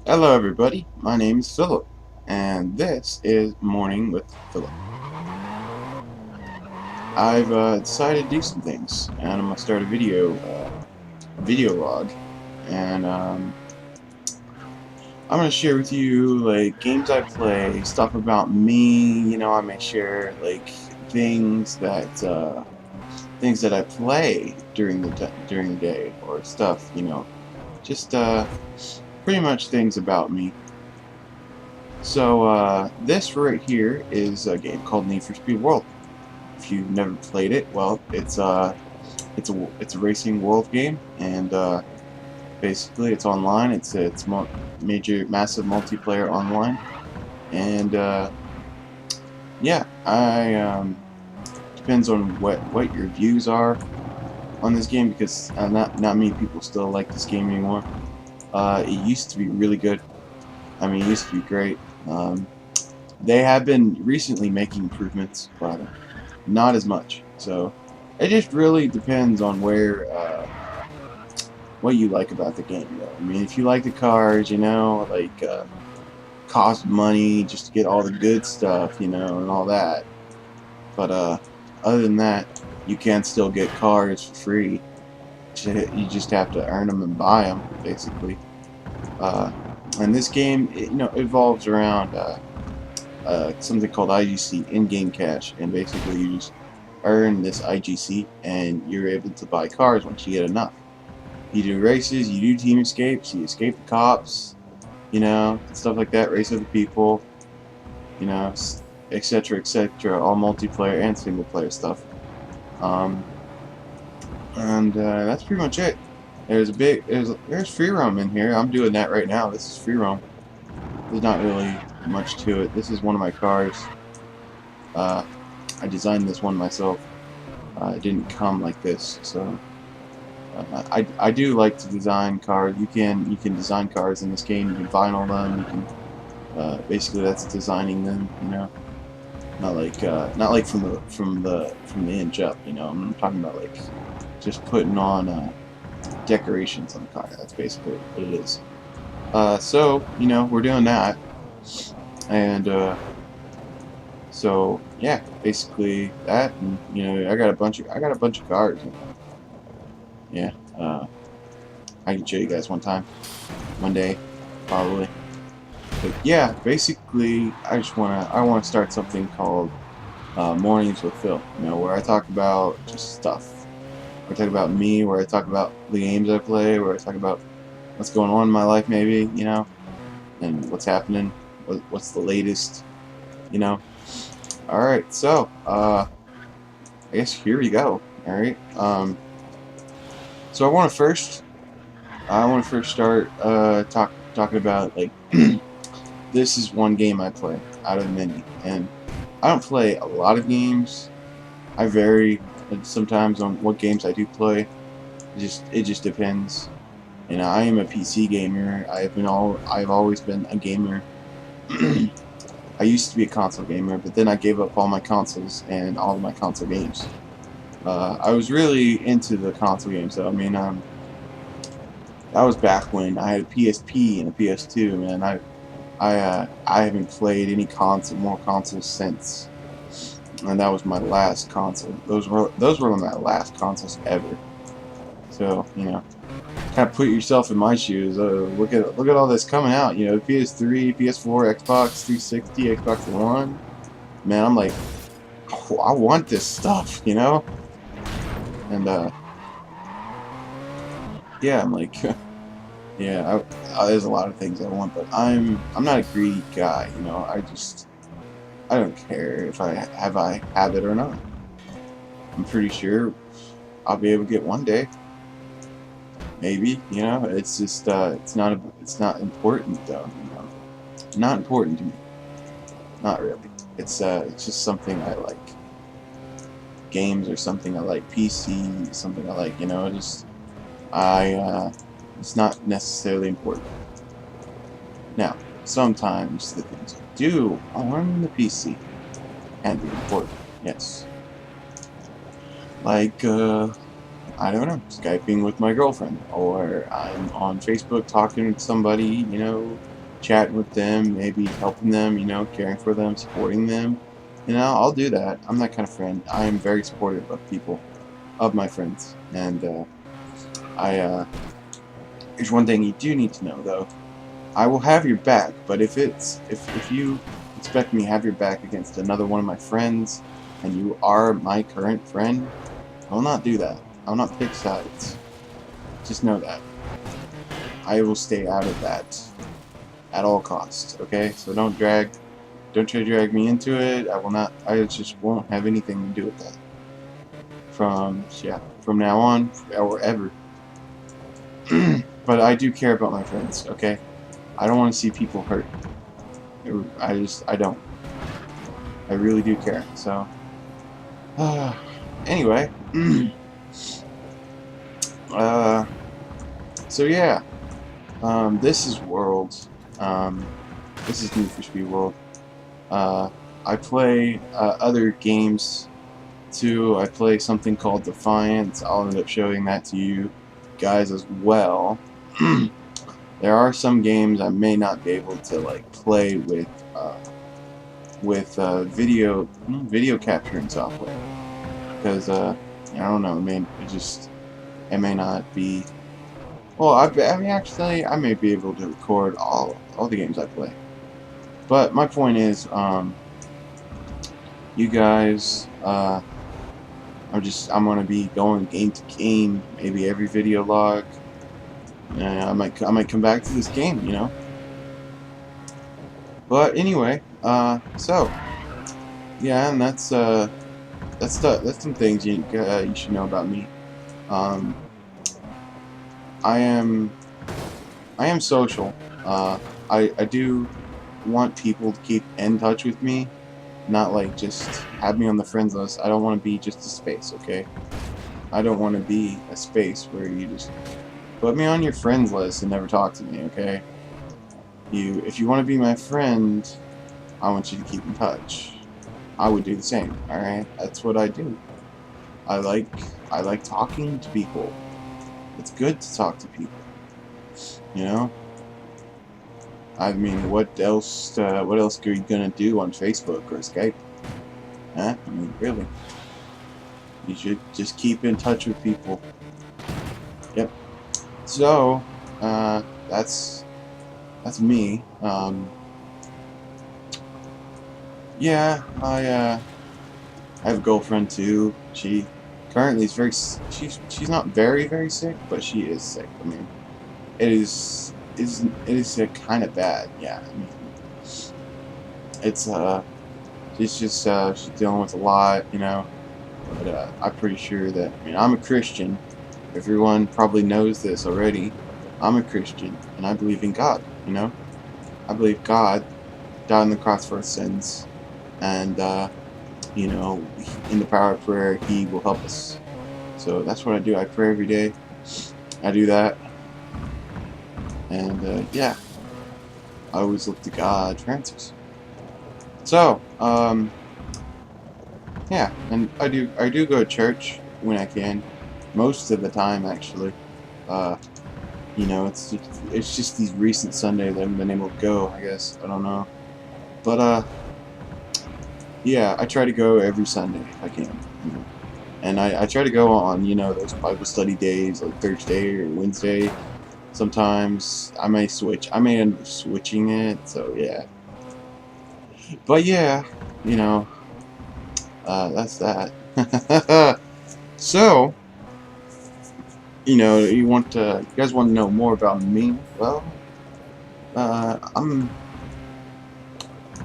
Hello, everybody. My name is Philip, and this is Morning with Philip. I've decided to do some things, and I'm gonna start a video log, and I'm gonna share with you like games I play, stuff about me. I may share like things that things that I play during the day, or stuff. Just pretty much things about me. So this right here is a game called Need for Speed World. If you've never played it, well, it's a racing world game, and basically it's online. It's major massive multiplayer online, and yeah, I depends on what your views are on this game, because not many people still like this game anymore. It used to be really good. I mean, it used to be great. Um, they have been recently making improvements, but not as much. So it just really depends on what you like about the game. I mean, if you like the cars, like cost money just to get all the good stuff, and all that. But other than that, you can still get cars for free. You just have to earn them and buy them, basically. Uh, and this game, evolves around something called IGC, in-game cash, and basically you just earn this IGC, and you're able to buy cars once you get enough. You do races, you do team escapes, you escape the cops, stuff like that, race other people, you know, etc., etc., all multiplayer and single player stuff. Um, and that's pretty much it. There's free roam in here. I'm doing that right now. This is free roam. There's not really much to it. This is one of my cars. Uh, I designed this one myself. It didn't come like this, so I do like to design cars. You can design cars in this game. You can vinyl them. You can basically that's designing them. Not like from the inch up. I'm talking about like just putting on decorations on the car. That's basically what it is. So we're doing that, and so yeah, basically that. And I got a bunch of cars. Yeah. I can show you guys one day, probably. But yeah, basically, I wanna start something called Mornings with Phil. Where I talk about just stuff. Where I talk about me. Where I talk about the games I play. Where I talk about what's going on in my life, maybe, and what's happening. What's the latest, you know. All right, so I guess here we go. All right. So I want to first start talking about like this is one game I play out of many, and I don't play a lot of games. I vary sometimes on what games I do play. It just depends. I am a PC gamer. I've always been a gamer. I used to be a console gamer, but then I gave up all my consoles and all of my console games. I was really into the console games, though. I mean, that was back when I had a PSP and a PS2. Man, I haven't played any more consoles since, and that was my last console. Those were my last consoles ever. So kind of put yourself in my shoes. Look at all this coming out. PS3, PS4, Xbox 360, Xbox One. Man, I'm like, oh, I want this stuff. And yeah, I'm like, yeah, there's a lot of things I want, but I'm not a greedy guy. I don't care if I have it or not. I'm pretty sure I'll be able to get one day. Maybe. It's just it's not important though. Not important to me. Not really. It's just something I like. Games or something I like. PC, something I like. Just it's not necessarily important. Now, sometimes the things I do on the PC can be important. Yes. Like I don't know, Skyping with my girlfriend, or I'm on Facebook talking with somebody, chatting with them, maybe helping them, caring for them, supporting them. I'll do that. I'm that kind of friend. I am very supportive of people, of my friends. And there's one thing you do need to know, though. I will have your back, but if you expect me to have your back against another one of my friends, and you are my current friend, I will not do that. I will not pick sides. Just know that. I will stay out of that at all costs, okay? So don't try to drag me into it. I just won't have anything to do with that. From now on, or ever. But I do care about my friends, okay? I don't want to see people hurt. I don't. I really do care, so. Anyway. So yeah. This is World. This is Need for Speed World. I play other games too. I play something called Defiance. I'll end up showing that to you guys as well. There are some games I may not be able to play with video capturing software, because I don't know. It may not be. Well, I mean, actually, I may be able to record all the games I play. But my point is, you guys, I'm gonna be going game to game, maybe every video log. I might come back to this game, But anyway, so yeah, and that's some things you should know about me. I am social. I do want people to keep in touch with me, not just have me on the friends list. I don't want to be just a space, okay? I don't want to be a space where you just put me on your friends list and never talk to me, okay? If you want to be my friend, I want you to keep in touch. I would do the same, alright? That's what I do. I like talking to people. It's good to talk to people. I mean, what else are you gonna do on Facebook or Skype? Huh? I mean, really? You should just keep in touch with people. Yep. So, that's me. Yeah, I have a girlfriend too. She currently is she's not very sick, but she is sick. I mean, it is kind of bad. Yeah, I mean, it's she's dealing with a lot, But I'm pretty sure that, I'm a Christian. Everyone probably knows this already. I'm a Christian, and I believe in God. I believe God died on the cross for our sins, and in the power of prayer, He will help us. So that's what I do. I pray every day. I do that. And yeah, I always look to God for answers. So, yeah, and I do go to church when I can, most of the time actually. It's just these recent Sundays I haven't been able to go. I guess I don't know, but yeah, I try to go every Sunday if I can. And I try to go on those Bible study days like Thursday or Wednesday. Sometimes I may switch. I may end up switching it. So yeah. But yeah, that's that. So, you guys want to know more about me? Well, I'm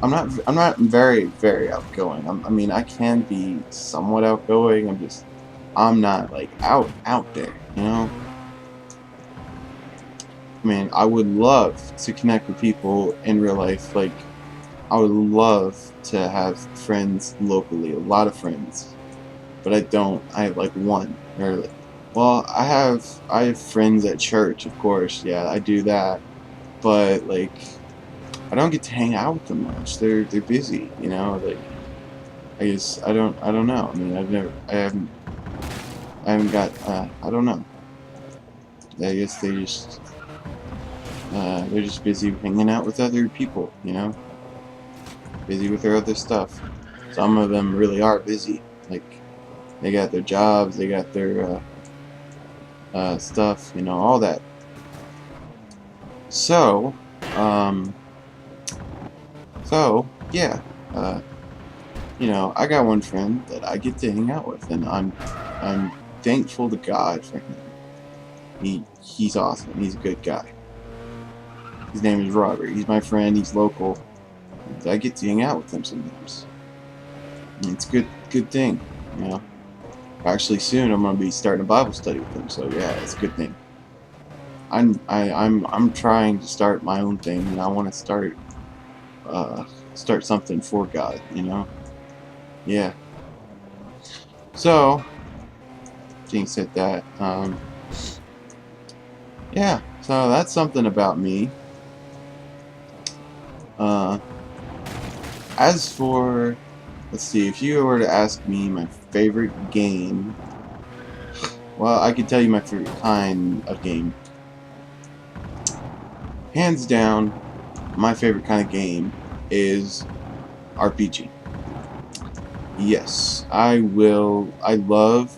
not very outgoing. I mean, I can be somewhat outgoing. I'm not out there, I mean, I would love to connect with people in real life. I would love to have friends locally, a lot of friends, but I don't. I have one. Well, I have friends at church, of course. Yeah, I do that, but I don't get to hang out with them much. They're busy, I guess I don't know. I mean, I haven't got. I don't know. I guess they just. They're just busy hanging out with other people, you know, busy with their other stuff. Some of them really are busy. Like, they got their jobs, they got their stuff, you know, all that. So, um, yeah, you know, I got one friend that I get to hang out with, and I'm thankful to God for him. He's awesome. He's a good guy. His name is Robert. He's my friend. He's local. And I get to hang out with him sometimes. And it's a good thing, you know. Actually, soon I'm gonna be starting a Bible study with him. So yeah, it's a good thing. I'm trying to start my own thing, and I want to start something for God, you know. Yeah. So, being said that, yeah. So that's something about me. As for, let's see, if you were to ask me my favorite game, well, I could tell you my favorite kind of game. Hands down, my favorite kind of game is RPG. Yes, I love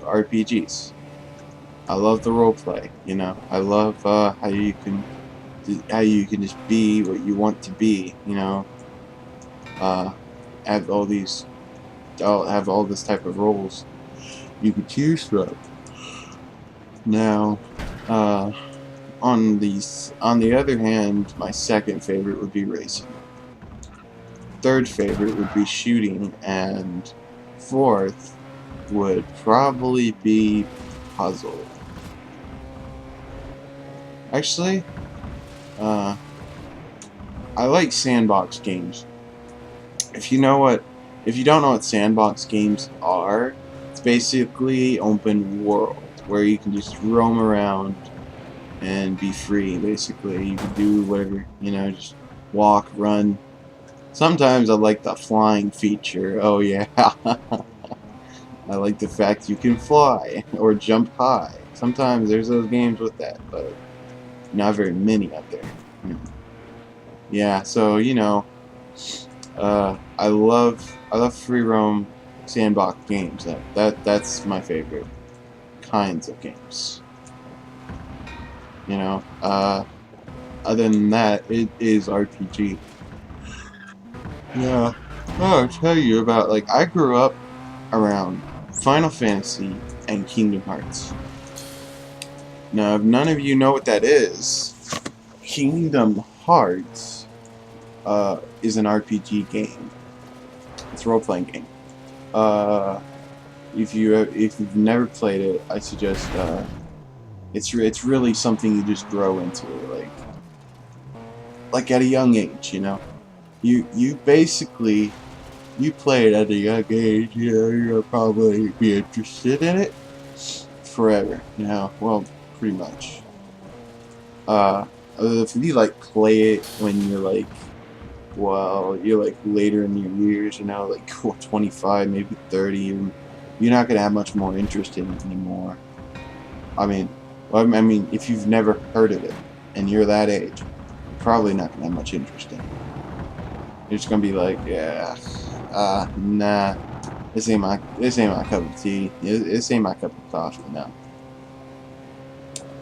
RPGs. I love the role play, you know. I love how you can just be what you want to be, you know. Have all this type of roles you could choose from. Now, on the other hand, my second favorite would be racing. Third favorite would be shooting, and fourth would probably be puzzle. Actually, I like sandbox games. If you don't know what sandbox games are, it's basically open world where you can just roam around and be free. Basically, you can do whatever, you know, just walk, run. Sometimes I like the flying feature. Oh yeah, I like the fact you can fly or jump high. Sometimes there's those games with that, but not very many out there. Yeah, so you know. I love free roam sandbox games. That's my favorite kinds of games. You know, other than that, it is RPG. Yeah, I'll tell you about, like, I grew up around Final Fantasy and Kingdom Hearts. Now, if none of you know what that is, Kingdom Hearts is an RPG game. It's a role-playing game. If you've never played it, I suggest. It's really something you just grow into, like at a young age, you know. You basically play it at a young age. You know, you'll probably be interested in it forever. You know, well, pretty much. If you like play it when you're like. Well, you're like later in your years, you know, like 25, maybe 30, you're not gonna have much more interest in it anymore. I mean, if you've never heard of it and you're that age, you're probably not gonna have much interest in it. You're just gonna be like, yeah, nah, this ain't my cup of tea. This ain't my cup of coffee now.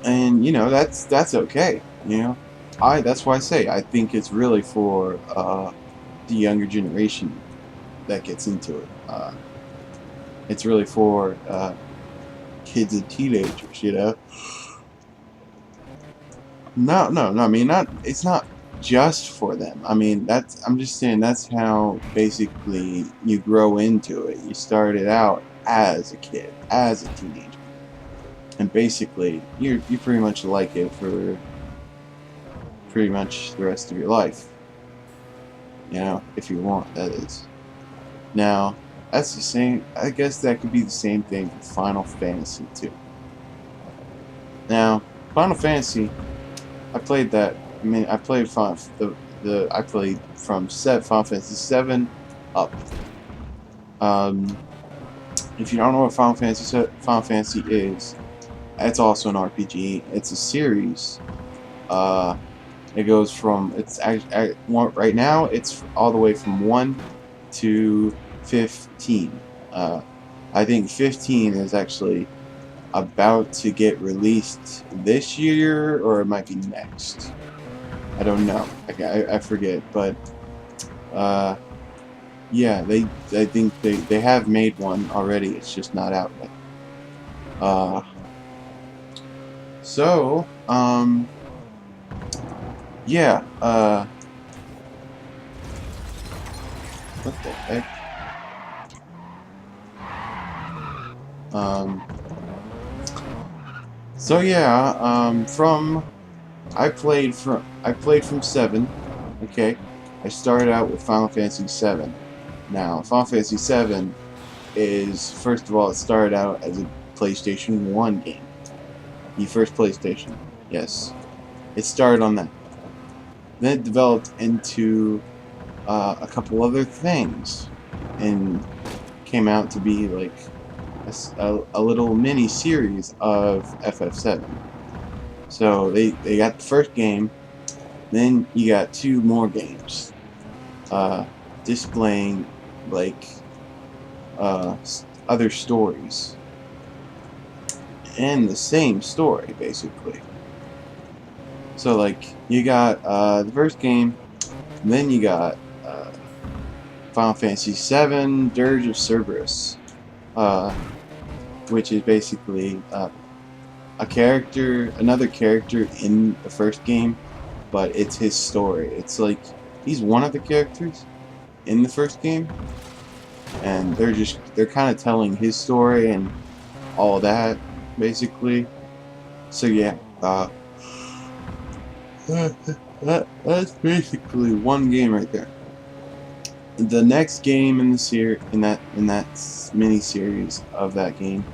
And you know, that's okay, you know. That's why I say I think it's really for the younger generation that gets into it. It's really for kids and teenagers, you know. No. I mean, it's not just for them. I mean, I'm just saying that's how basically you grow into it. You started out as a kid, as a teenager, and basically you pretty much like it for pretty much the rest of your life, you know, if you want, that is. Now, that's the same, I guess that could be the same thing for Final Fantasy too. Now, Final Fantasy, I played that, I played I played from Final Fantasy 7 up. If you don't know what Final Fantasy is, it's also an RPG. It's a series, It goes from right now it's all the way from 1 to 15. I think 15 is actually about to get released this year, or it might be next. I don't know. I forget, but yeah, I think they have made one already. It's just not out yet. So yeah. What the heck? So yeah. I played from 7. Okay, I started out with Final Fantasy 7. Now, Final Fantasy 7 is, first of all, it started out as a PlayStation 1 game. The first PlayStation. Yes, it started on that. Then it developed into a couple other things, and came out to be like a little mini series of FF7. So they got the first game, then you got 2 more games, displaying like other stories, and the same story basically. So like you got the first game, and then you got Final Fantasy VII: Dirge of Cerberus, which is basically another character in the first game, but it's his story. It's like he's one of the characters in the first game, and they're kind of telling his story and all that basically. So yeah, that's basically one game right there. The next game in the in that mini series of that game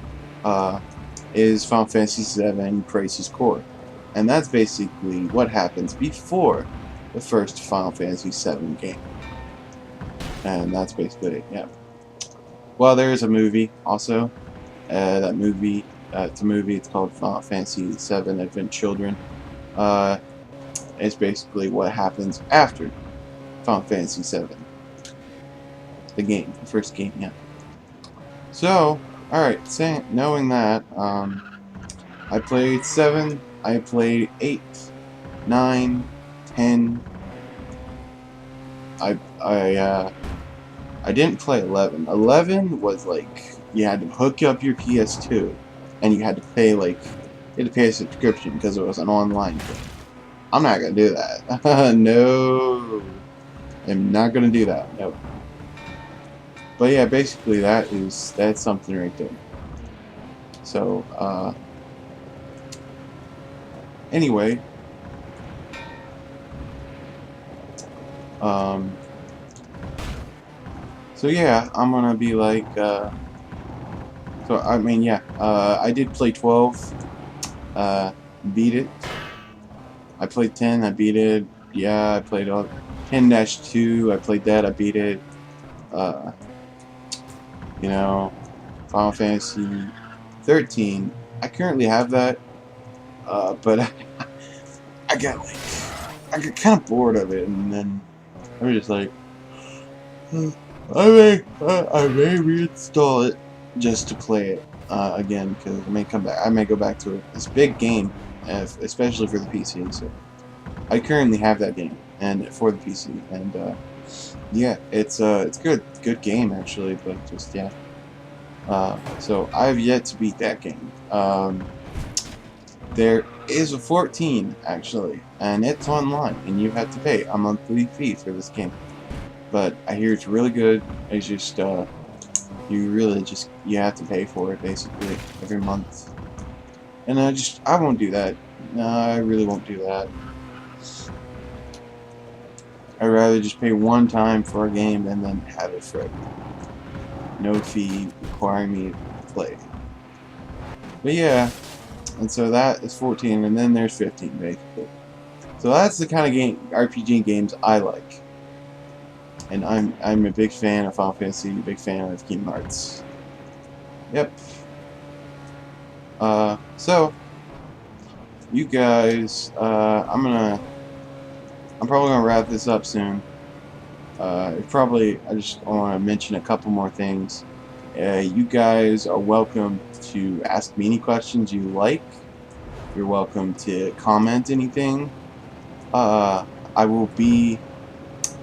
is Final Fantasy VII: Crisis Core, and that's basically what happens before the first Final Fantasy VII game, and that's basically it. Yeah. Well, there is a movie also. It's a movie. It's called Final Fantasy VII: Advent Children. It's basically what happens after Final Fantasy VII. The game, the first game, yeah. So, alright, knowing that, I played 7, I played 8, 9, 10, I didn't play 11. 11 was like, you had to hook up your PS2, and you had to pay a subscription because it was an online thing. I'm not gonna do that. No. I'm not gonna do that, no. But yeah, basically that's something right there. So, anyway, so yeah, I'm gonna be like, so I mean, yeah, I did play 12, beat it. I played 10, I beat it. Yeah, I played 10-2, I played that, I beat it. You know, Final Fantasy 13. I currently have that, but I got kind of bored of it, and then I was just like, I may reinstall it just to play it again, because I may come back. I may go back to it. It's a big game, especially for the PC. So I currently have that game, and for the PC, and yeah, it's good game actually, but just yeah. So I've yet to beat that game. There is a 14 actually, and it's online, and you have to pay a monthly fee for this game. But I hear it's really good. It's just you have to pay for it basically every month, and I won't do that. No, I really won't do that. I'd rather just pay one time for a game and then have it forever. No fee requiring me to play. But yeah, and so that is 14, and then there's 15 basically. So that's the kind of RPG games I like. And I'm a big fan of Final Fantasy, a big fan of Kingdom Hearts. Yep. So you guys, I'm gonna I'm probably gonna wrap this up soon. I just want to mention a couple more things. You guys are welcome to ask me any questions you like. You're welcome to comment anything. Uh, I will be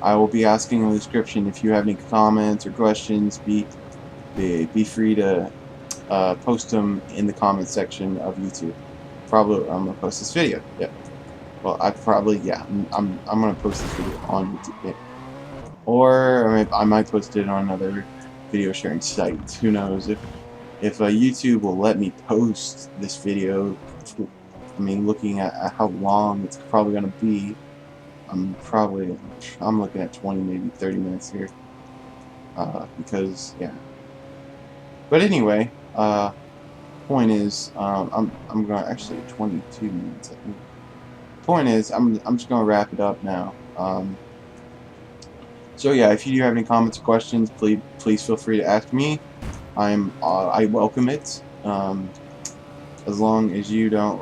asking in the description if you have any comments or questions. Be free to post them in the comment section of YouTube. Probably I'm gonna post this video. Yeah. Well, I'm gonna post this video on YouTube. Yeah. Or I might post it on another video sharing site. Who knows if YouTube will let me post this video. I mean, looking at how long it's probably gonna be, I'm looking at 20, maybe 30 minutes here. Because yeah. But anyway, point is, I'm going actually 22 minutes. I think. Point is, I'm just gonna wrap it up now. So yeah, if you do have any comments or questions, please feel free to ask me. I welcome it. As long as you don't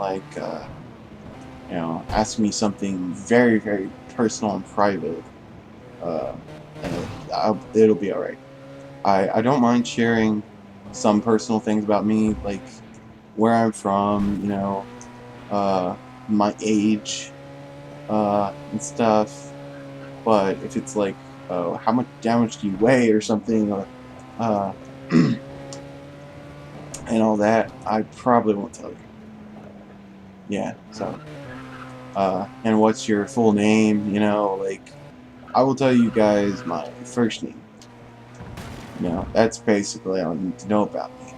ask me something very, very personal and private, and it'll be all right. I don't mind sharing some personal things about me, like where I'm from, my age, and stuff. But if it's like, how much do you weigh or something, or and all that, I probably won't tell you. Yeah, so and what's your full name, I will tell you guys my first name. That's basically all you need to know about me.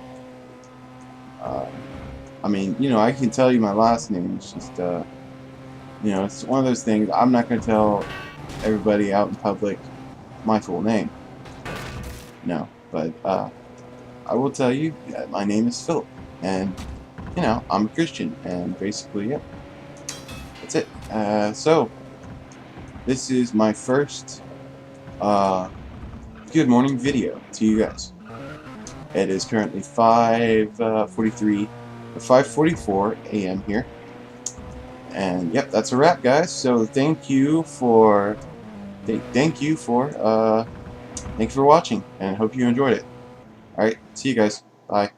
I mean, I can tell you my last name. It's just it's one of those things. I'm not going to tell everybody out in public my full name. No, but I will tell you that my name is Philip, and I'm a Christian, and basically, yeah, that's it. So this is my first good morning video to you guys. It is currently 5:44 a.m. here, and yep, that's a wrap, guys. So thank you for watching, and hope you enjoyed it. All right, see you guys. Bye.